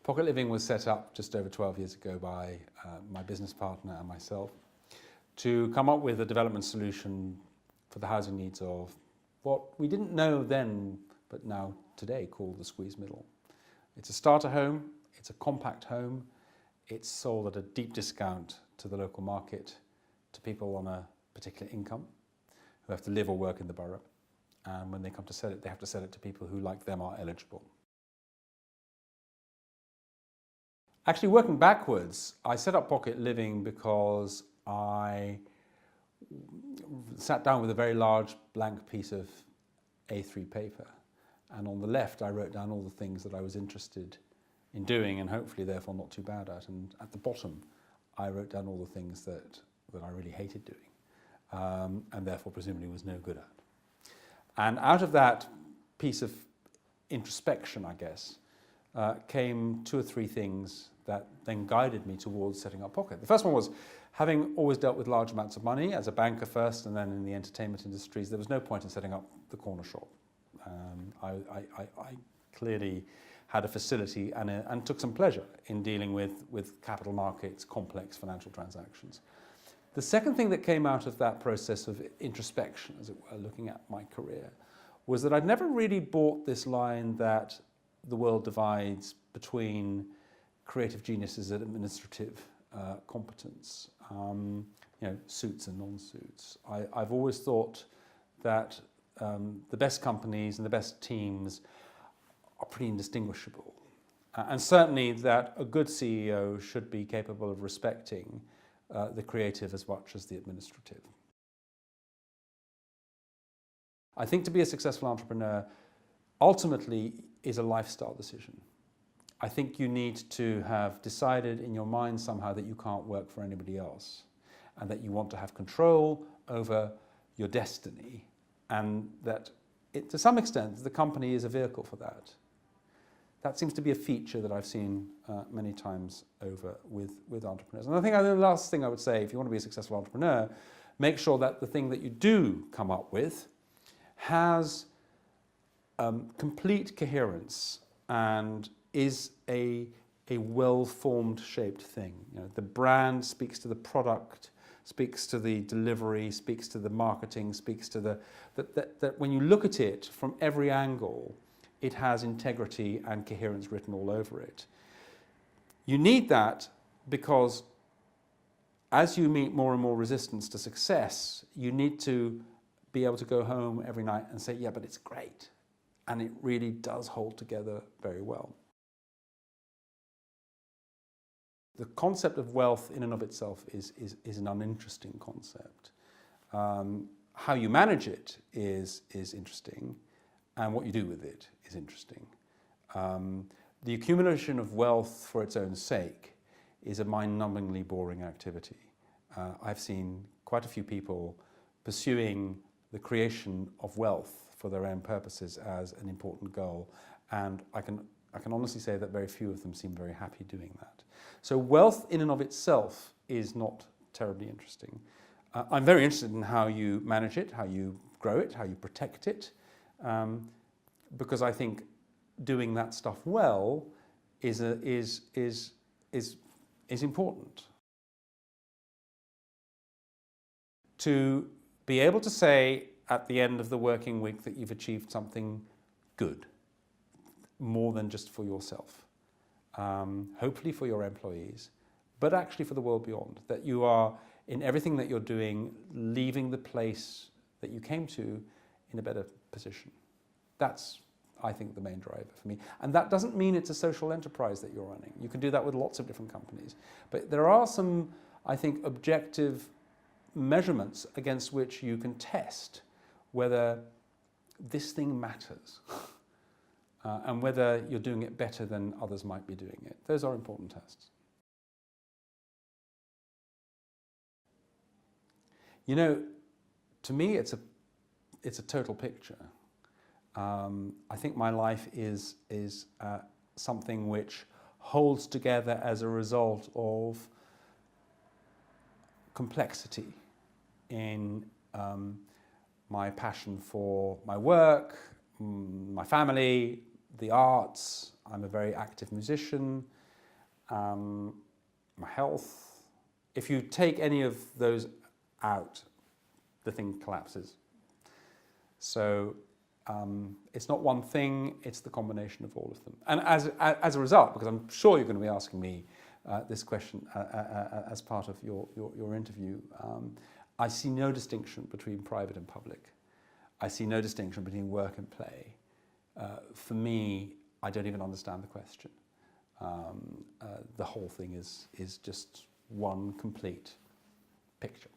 Pocket Living was set up just over 12 years ago by my business partner and myself to come up with a development solution for the housing needs of what we didn't know then, but now today called the squeeze middle. It's a starter home, it's a compact home, it's sold at a deep discount to the local market to people on a particular income who have to live or work in the borough. And when they come to sell it, they have to sell it to people who, like them, are eligible. Actually, working backwards, I set up Pocket Living because I sat down with a very large blank piece of A3 paper. And on the left, I wrote down all the things that I was interested in doing and hopefully therefore not too bad at. And at the bottom, I wrote down all the things that I really hated doing and therefore presumably was no good at. And out of that piece of introspection, I guess, came two or three things that then guided me towards setting up Pocket. The first one was, having always dealt with large amounts of money as a banker first and then in the entertainment industries, there was no point in setting up the corner shop. I clearly had a facility and took some pleasure in dealing with capital markets, complex financial transactions. The second thing that came out of that process of introspection, as it were, looking at my career, was that I'd never really bought this line that the world divides between creative geniuses and administrative competence, suits and non-suits. I've always thought that the best companies and the best teams are pretty indistinguishable. And certainly that a good CEO should be capable of respecting the creative as much as the administrative. I think to be a successful entrepreneur ultimately is a lifestyle decision. I think you need to have decided in your mind somehow that you can't work for anybody else and that you want to have control over your destiny, and that to some extent the company is a vehicle for that. That seems to be a feature that I've seen many times over with entrepreneurs. And I think the last thing I would say, if you want to be a successful entrepreneur, make sure that the thing that you do come up with has complete coherence and is a well-formed shaped thing. The brand speaks to the product, speaks to the delivery, speaks to the marketing, speaks to that when you look at it from every angle, it has integrity and coherence written all over it. You need that because as you meet more and more resistance to success, you need to be able to go home every night and say, yeah, but it's great. And it really does hold together very well. The concept of wealth in and of itself is an uninteresting concept. How you manage it is interesting, and what you do with it is interesting. The accumulation of wealth for its own sake is a mind-numbingly boring activity. I've seen quite a few people pursuing the creation of wealth for their own purposes as an important goal, and I can honestly say that very few of them seem very happy doing that. So wealth in and of itself is not terribly interesting. I'm very interested in how you manage it, how you grow it, how you protect it, because I think doing that stuff well is important. To be able to say at the end of the working week that you've achieved something good, more than just for yourself, hopefully for your employees, but actually for the world beyond, that you are, in everything that you're doing, leaving the place that you came to in a better position. That's, I think, the main driver for me. And that doesn't mean it's a social enterprise that you're running. You can do that with lots of different companies. But there are some, I think, objective measurements against which you can test whether this thing matters and whether you're doing it better than others might be doing it. Those are important tests. To me, it's a total picture. I think my life is something which holds together as a result of complexity in my passion for my work, my family, the arts, I'm a very active musician, my health. If you take any of those out, the thing collapses. So it's not one thing, it's the combination of all of them. And as a result, because I'm sure you're going to be asking me this question as part of your interview, I see no distinction between private and public. I see no distinction between work and play. For me, I don't even understand the question. The whole thing is just one complete picture.